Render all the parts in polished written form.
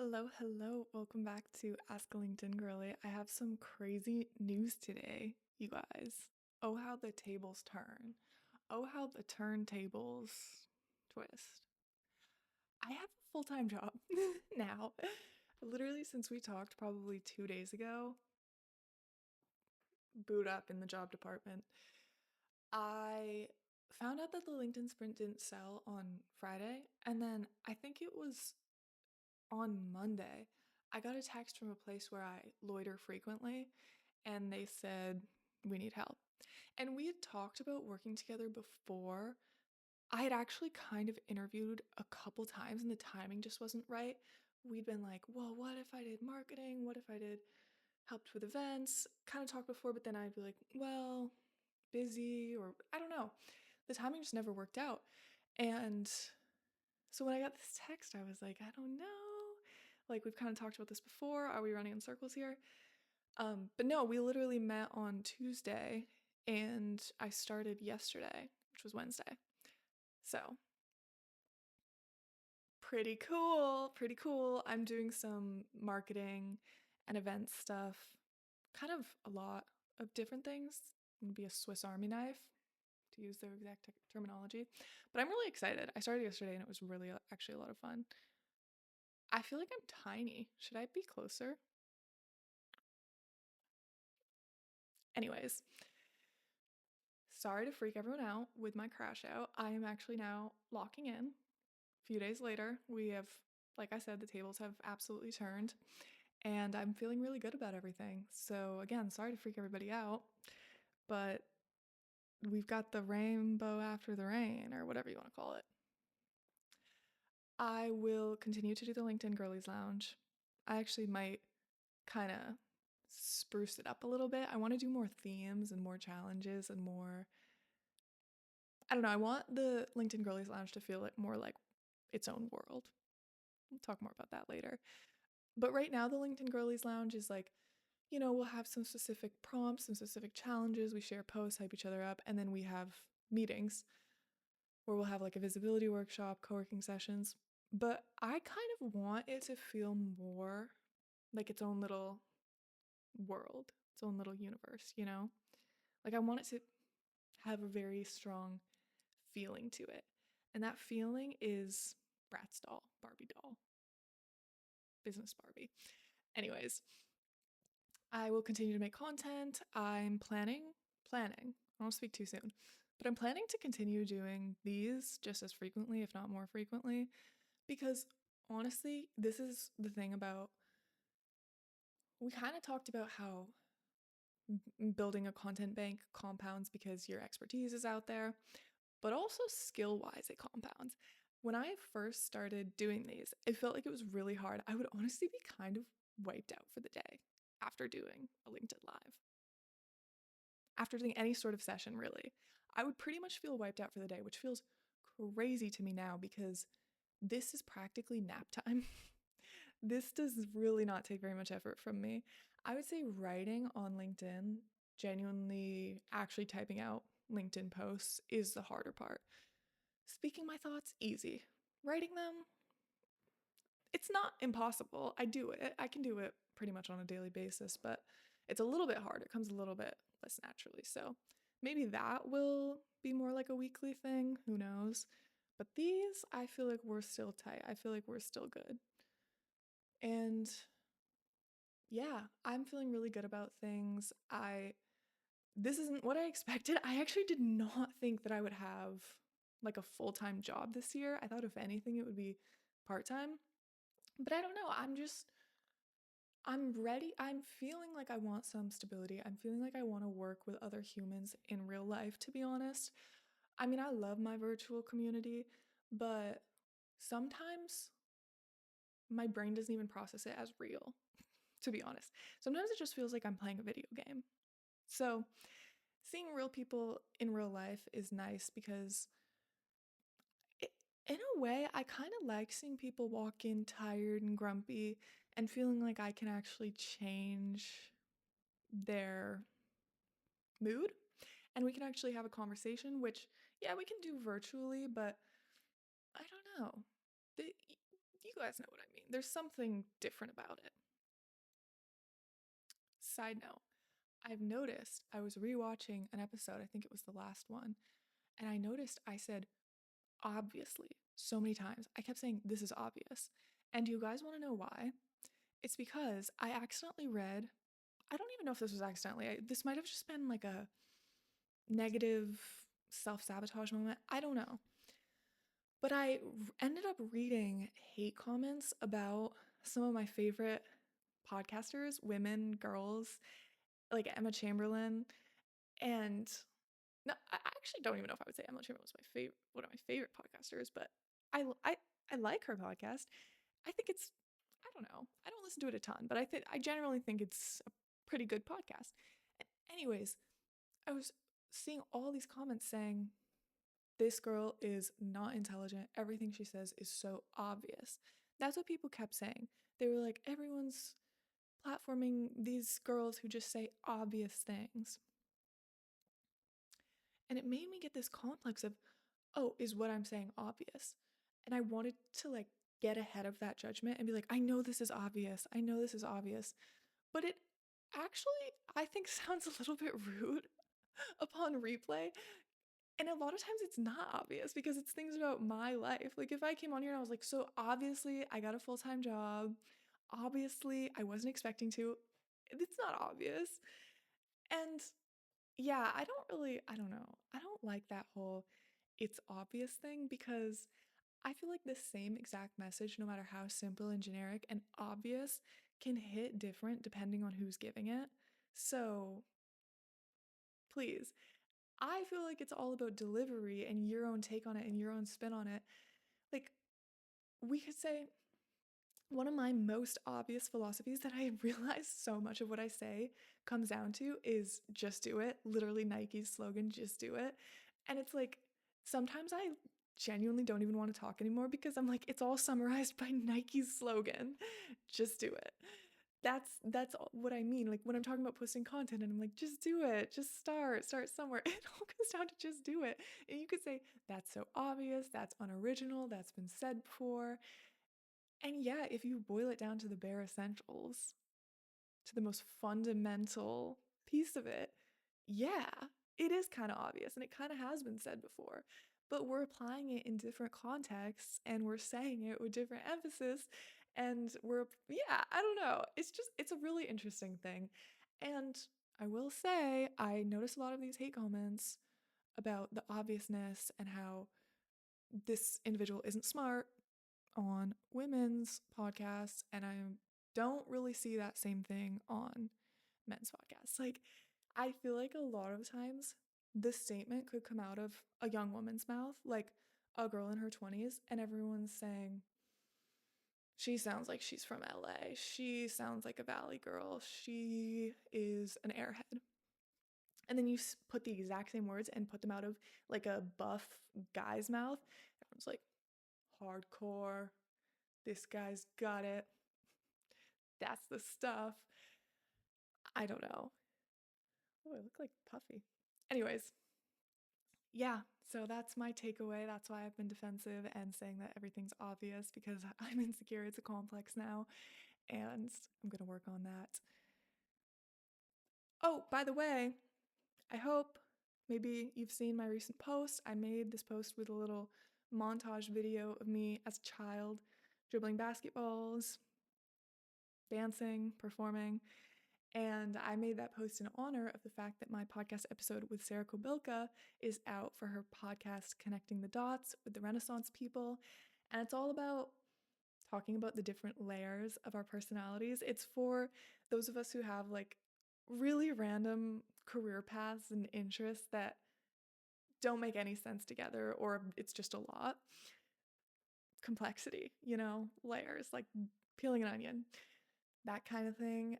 Hello, hello. Welcome back to Ask a LinkedIn Girly. I have some crazy news today, you guys. Oh, how the tables turn. Oh, how the turntables twist. I have a full-time job now. Literally, since we talked probably 2 days ago, boot up in the job department. I found out that the LinkedIn Sprint didn't sell on Friday, and then I think it was on Monday, I got a text from a place where I loiter frequently, and they said, we need help. And we had talked about working together before. I had actually kind of interviewed a couple times, and the timing just wasn't right. We'd been like, well, what if I did marketing? What if I did helped with events? Kind of talked before, but then I'd be like, well, busy, or I don't know. The timing just never worked out. And so when I got this text, I was like, I don't know. Like, we've kind of talked about this before. Are we running in circles here? But no, we literally met on Tuesday and I started yesterday, which was Wednesday. So, pretty cool. Pretty cool. I'm doing some marketing and event stuff, kind of a lot of different things. I'm gonna be a Swiss Army knife, to use their exact terminology. But I'm really excited. I started yesterday and it was really actually a lot of fun. I feel like I'm tiny. Should I be closer? Anyways, sorry to freak everyone out with my crash out. I am actually now locking in. A few days later, we have, like I said, the tables have absolutely turned, and I'm feeling really good about everything. So, again, sorry to freak everybody out, but we've got the rainbow after the rain, or whatever you want to call it. I will continue to do the LinkedIn Girlies Lounge. I actually might kind of spruce it up a little bit. I want to do more themes and more challenges and more. I don't know. I want the LinkedIn Girlies Lounge to feel like more like its own world. We'll talk more about that later. But right now, the LinkedIn Girlies Lounge is like, we'll have some specific prompts, some specific challenges. We share posts, hype each other up, and then we have meetings where we'll have like a visibility workshop, co working sessions. But I kind of want it to feel more like its own little world, its own little universe. Like I want it to have a very strong feeling to it. And that feeling is Bratz doll, Barbie doll, business Barbie. Anyways, I will continue to make content. I'm planning. I don't speak too soon, but I'm planning to continue doing these just as frequently, if not more frequently, because honestly, this is the thing about. We kind of talked about how building a content bank compounds because your expertise is out there, but also skill wise, it compounds. When I first started doing these, it felt like it was really hard. I would honestly be kind of wiped out for the day after doing a LinkedIn Live. After doing any sort of session, really, I would pretty much feel wiped out for the day, which feels crazy to me now because this is practically nap time. This does really not take very much effort from me. I would say writing on LinkedIn, genuinely actually typing out LinkedIn posts is the harder part. Speaking my thoughts, easy. Writing them, it's not impossible. I do it. I can do it pretty much on a daily basis, but it's a little bit harder. It comes a little bit less naturally. So maybe that will be more like a weekly thing. Who knows? But these, I feel like we're still tight. I feel like we're still good. And yeah, I'm feeling really good about things. This isn't what I expected. I actually did not think that I would have like a full-time job this year. I thought if anything it would be part-time. But I don't know. I'm ready. I'm feeling like I want some stability. I'm feeling like I want to work with other humans in real life, to be honest. I mean, I love my virtual community, but sometimes my brain doesn't even process it as real, to be honest. Sometimes it just feels like I'm playing a video game. So, seeing real people in real life is nice because it, in a way, I kind of like seeing people walk in tired and grumpy and feeling like I can actually change their mood and we can actually have a conversation, which, yeah, we can do virtually, but I don't know. You you guys know what I mean. There's something different about it. Side note, I've noticed I was rewatching an episode, I think it was the last one, and I noticed I said obviously so many times. I kept saying this is obvious. And do you guys want to know why? It's because I accidentally read, I don't even know if this was accidentally. This might have just been like a negative self-sabotage moment. I don't know. But I ended up reading hate comments about some of my favorite podcasters, women, girls, like Emma Chamberlain. And no, I actually don't even know if I would say Emma Chamberlain was my favorite, one of my favorite podcasters, but I like her podcast. I think it's, I don't know, I don't listen to it a ton, but I generally think it's a pretty good podcast. Anyways, I was seeing all these comments saying this girl is not intelligent. Everything she says is so obvious. That's what people kept saying. They were like, everyone's platforming these girls who just say obvious things. And it made me get this complex of, oh, is what I'm saying obvious? And I wanted to like get ahead of that judgment and be like, I know this is obvious. I know this is obvious. But it actually, I think, sounds a little bit rude upon replay. And a lot of times it's not obvious because it's things about my life. Like if I came on here and I was like, so obviously I got a full-time job. Obviously I wasn't expecting to. It's not obvious. And yeah, I don't know. I don't like that whole it's obvious thing because I feel like the same exact message, no matter how simple and generic and obvious, can hit different depending on who's giving it. So please, I feel like it's all about delivery and your own take on it and your own spin on it. Like, we could say one of my most obvious philosophies that I realize so much of what I say comes down to is just do it. Literally, Nike's slogan, just do it. And it's like, sometimes I genuinely don't even want to talk anymore because I'm like, it's all summarized by Nike's slogan, just do it. That's what I mean. Like when I'm talking about posting content and I'm like, just do it, just start somewhere. It all comes down to just do it. And you could say, that's so obvious, that's unoriginal, that's been said before. And yeah, if you boil it down to the bare essentials, to the most fundamental piece of it, yeah, it is kind of obvious and it kind of has been said before. But we're applying it in different contexts and we're saying it with different emphasis. And yeah, I don't know. It's a really interesting thing. And I will say, I notice a lot of these hate comments about the obviousness and how this individual isn't smart on women's podcasts, and I don't really see that same thing on men's podcasts. Like, I feel like a lot of times this statement could come out of a young woman's mouth, like a girl in her 20s, and everyone's saying, she sounds like she's from LA. She sounds like a valley girl. She is an airhead. And then you put the exact same words and put them out of like a buff guy's mouth. Everyone's like, hardcore, this guy's got it. That's the stuff. I don't know. Oh, I look like Puffy. Anyways, yeah, so that's my takeaway. That's why I've been defensive and saying that everything's obvious because I'm insecure. It's a complex now, and I'm going to work on that. Oh, by the way, I hope maybe you've seen my recent post. I made this post with a little montage video of me as a child dribbling basketballs, dancing, performing. And I made that post in honor of the fact that my podcast episode with Sarah Kobilka is out for her podcast, Connecting the Dots with the Renaissance People. And it's all about talking about the different layers of our personalities. It's for those of us who have like really random career paths and interests that don't make any sense together, or it's just a lot. Complexity, layers, like peeling an onion, that kind of thing.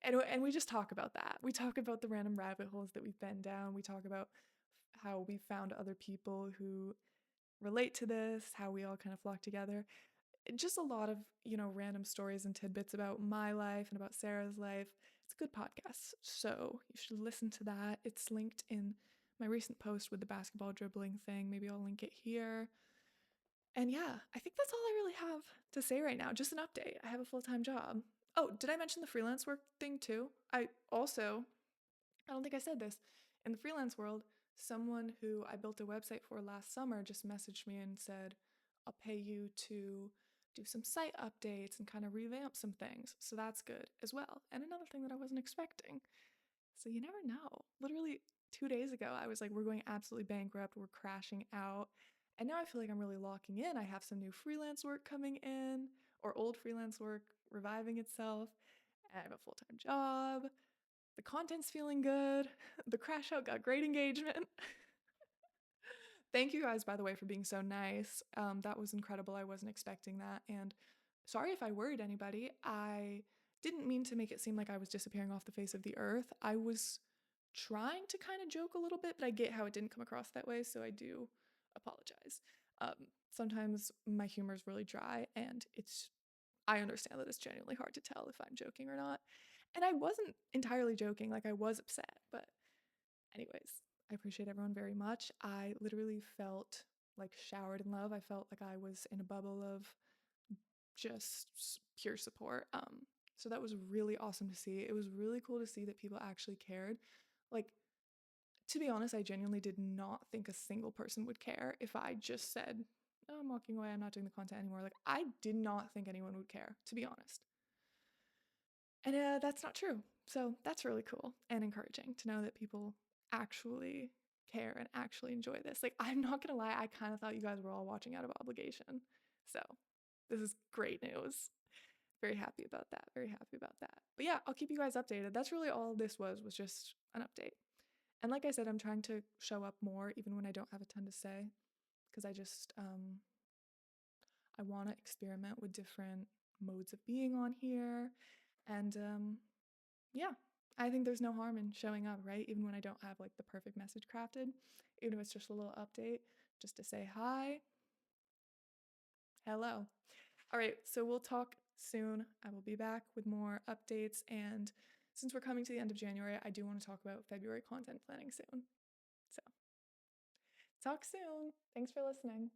And we just talk about that. We talk about the random rabbit holes that we've been down. We talk about how we found other people who relate to this, how we all kind of flock together. Just a lot of, random stories and tidbits about my life and about Sarah's life. It's a good podcast, so you should listen to that. It's linked in my recent post with the basketball dribbling thing. Maybe I'll link it here. And yeah, I think that's all I really have to say right now. Just an update. I have a full-time job. Oh, did I mention the freelance work thing too? I don't think I said this. In the freelance world, someone who I built a website for last summer just messaged me and said, I'll pay you to do some site updates and kind of revamp some things. So that's good as well. And another thing that I wasn't expecting. So you never know. Literally 2 days ago, I was like, we're going absolutely bankrupt. We're crashing out. And now I feel like I'm really locking in. I have some new freelance work coming in, or old freelance work reviving itself. I have a full time job. The content's feeling good. The crash out got great engagement. Thank you guys, by the way, for being so nice. That was incredible. I wasn't expecting that. And sorry if I worried anybody. I didn't mean to make it seem like I was disappearing off the face of the earth. I was trying to kind of joke a little bit, but I get how it didn't come across that way. So I do apologize. Sometimes my humor is really dry, and I understand that it's genuinely hard to tell if I'm joking or not. And I wasn't entirely joking, like I was upset, but anyways, I appreciate everyone very much. I literally felt like showered in love. I felt like I was in a bubble of just pure support. So that was really awesome to see. It was really cool to see that people actually cared. Like, to be honest, I genuinely did not think a single person would care if I just said, "Oh, I'm walking away, I'm not doing the content anymore." Like, I did not think anyone would care, to be honest. And that's not true. So that's really cool and encouraging to know that people actually care and actually enjoy this. Like, I'm not gonna lie, I kind of thought you guys were all watching out of obligation. So this is great news. Very happy about that. Very happy about that. But yeah, I'll keep you guys updated. That's really all this was just an update. And like I said, I'm trying to show up more even when I don't have a ton to say because I want to experiment with different modes of being on here. And yeah, I think there's no harm in showing up, right? Even when I don't have like the perfect message crafted, even if it's just a little update, just to say hi, hello. All right, so we'll talk soon. I will be back with more updates. And since we're coming to the end of January, I do want to talk about February content planning soon. So talk soon. Thanks for listening.